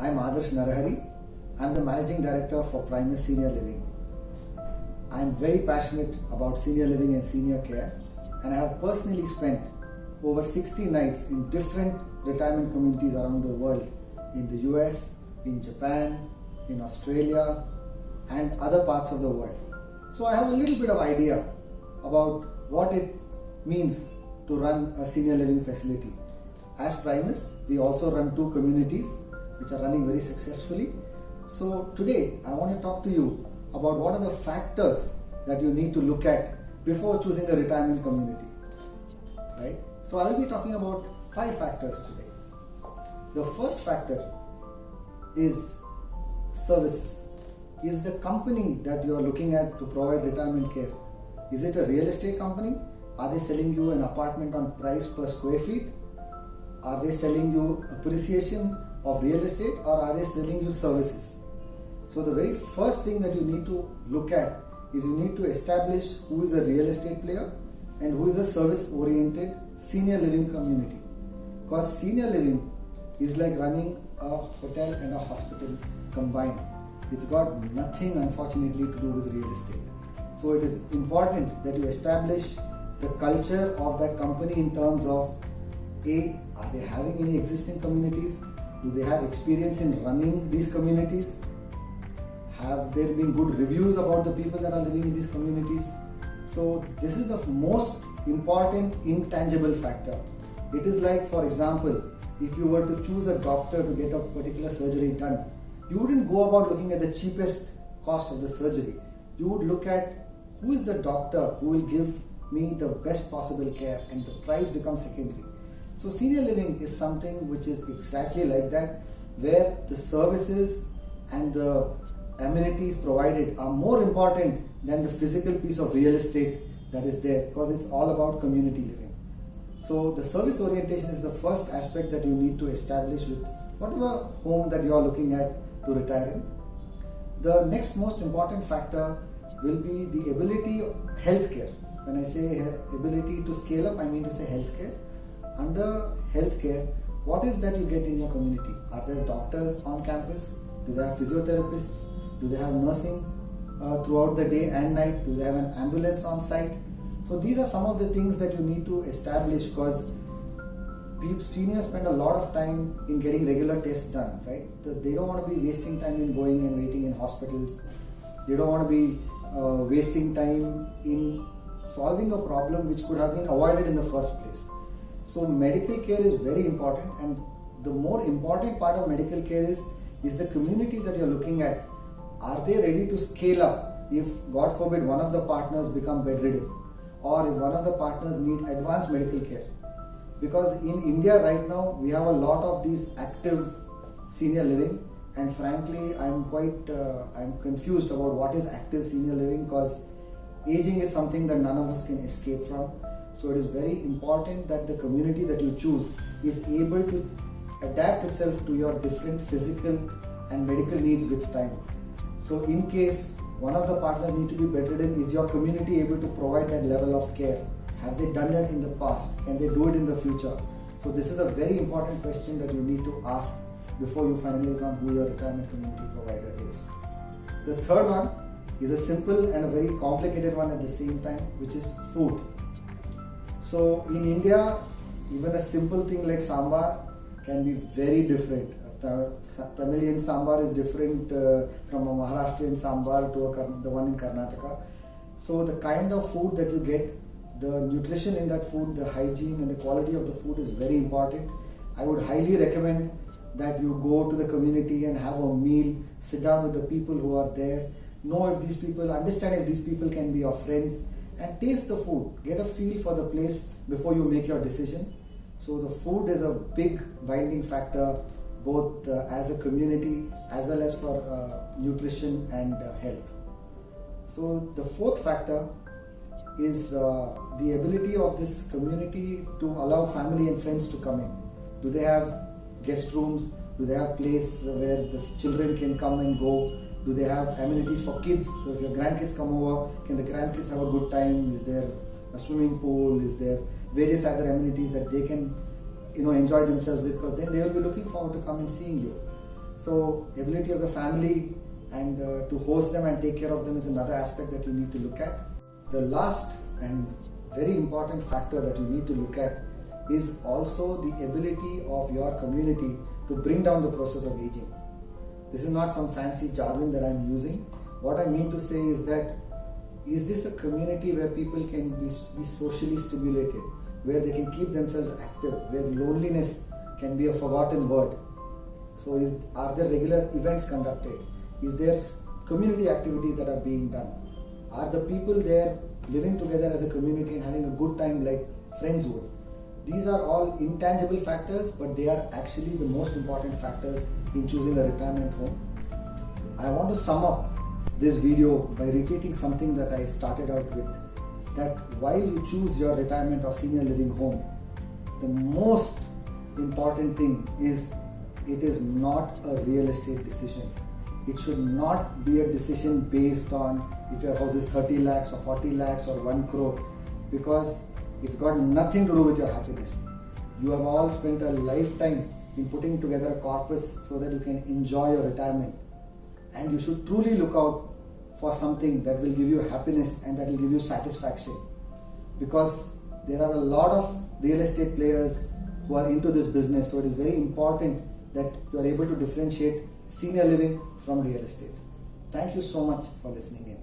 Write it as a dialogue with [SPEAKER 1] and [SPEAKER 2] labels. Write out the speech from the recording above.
[SPEAKER 1] I'm Adarsh Narahari. I'm the Managing Director for Primus Senior Living. I'm very passionate about senior living and senior care, and I have personally spent over 60 nights in different retirement communities around the world, in the US, in Japan, in Australia, and other parts of the world. So I have a little bit of idea about what it means to run a senior living facility. As Primus, we also run 2 communities which are running very successfully. So today I want to talk to you about what are the factors that you need to look at before choosing a retirement community. Right? So I will be talking about 5 factors today. The first factor is services. Is the company that you are looking at to provide retirement care, is it a real estate company? Are they selling you an apartment on price per square feet? Are they selling you appreciation of real estate, or are they selling you services? So the very first thing that you need to look at is you need to establish who is a real estate player and who is a service oriented senior living community. Because senior living is like running a hotel and a hospital combined. It's got nothing, unfortunately, to do with real estate. So it is important that you establish the culture of that company in terms of A, are they having any existing communities? Do they have experience in running these communities? Have there been good reviews about the people that are living in these communities? So this is the most important intangible factor. It is like, for example, if you were to choose a doctor to get a particular surgery done, you wouldn't go about looking at the cheapest cost of the surgery. You would look at who is the doctor who will give me the best possible care, and the price becomes secondary. So senior living is something which is exactly like that, where the services and the amenities provided are more important than the physical piece of real estate that is there, because it's all about community living. So the service orientation is the first aspect that you need to establish with whatever home that you are looking at to retire in. The next most important factor will be the ability of healthcare. When I say ability to scale up, I mean to say healthcare. Under healthcare, what is that you get in your community? Are there doctors on campus? Do they have physiotherapists? Do they have nursing throughout the day and night? Do they have an ambulance on site? So these are some of the things that you need to establish, because seniors spend a lot of time in getting regular tests done, right? They don't want to be wasting time in going and waiting in hospitals. They don't want to be wasting time in solving a problem which could have been avoided in the first place. So medical care is very important, and the more important part of medical care is the community that you're looking at. Are they ready to scale up if, God forbid, one of the partners become bedridden, or if one of the partners need advanced medical care? Because in India right now, we have a lot of these active senior living, and frankly, I'm confused about what is active senior living, because aging is something that none of us can escape from. So it is very important that the community that you choose is able to adapt itself to your different physical and medical needs with time. So in case one of the partners need to be bedridden, is your community able to provide that level of care? Have they done that in the past? Can they do it in the future? So this is a very important question that you need to ask before you finalize on who your retirement community provider is. The third one is a simple and a very complicated one at the same time, which is food. So in India, even a simple thing like sambar can be very different. Tamilian sambar is different from a Maharashtrian sambar to the one in Karnataka. So the kind of food that you get, the nutrition in that food, the hygiene and the quality of the food is very important. I would highly recommend that you go to the community and have a meal, sit down with the people who are there, know if these people, understand if these people can be your friends, and taste the food. Get a feel for the place before you make your decision. So the food is a big binding factor, both as a community as well as for nutrition and health. So the fourth factor is the ability of this community to allow family and friends to come in. Do they have guest rooms? Do they have place where the children can come and go? Do they have amenities for kids? So if your grandkids come over, can the grandkids have a good time? Is there a swimming pool? Is there various other amenities that they can enjoy themselves with? Because then they will be looking forward to come and seeing you. So ability of the family and to host them and take care of them is another aspect that you need to look at. The last and very important factor that you need to look at is also the ability of your community to bring down the process of aging. This is not some fancy jargon that I'm using. What I mean to say is that, is this a community where people can be socially stimulated, where they can keep themselves active, where loneliness can be a forgotten word? So are there regular events conducted? Is there community activities that are being done? Are the people there living together as a community and having a good time like friends would? These are all intangible factors, but they are actually the most important factors in choosing a retirement home. I want to sum up this video by repeating something that I started out with, that while you choose your retirement or senior living home, the most important thing is it is not a real estate decision. It should not be a decision based on if your house is 30 lakhs or 40 lakhs or 1 crore, because it's got nothing to do with your happiness. You have all spent a lifetime in putting together a corpus so that you can enjoy your retirement. And you should truly look out for something that will give you happiness and that will give you satisfaction. Because there are a lot of real estate players who are into this business, so it is very important that you are able to differentiate senior living from real estate. Thank you so much for listening in.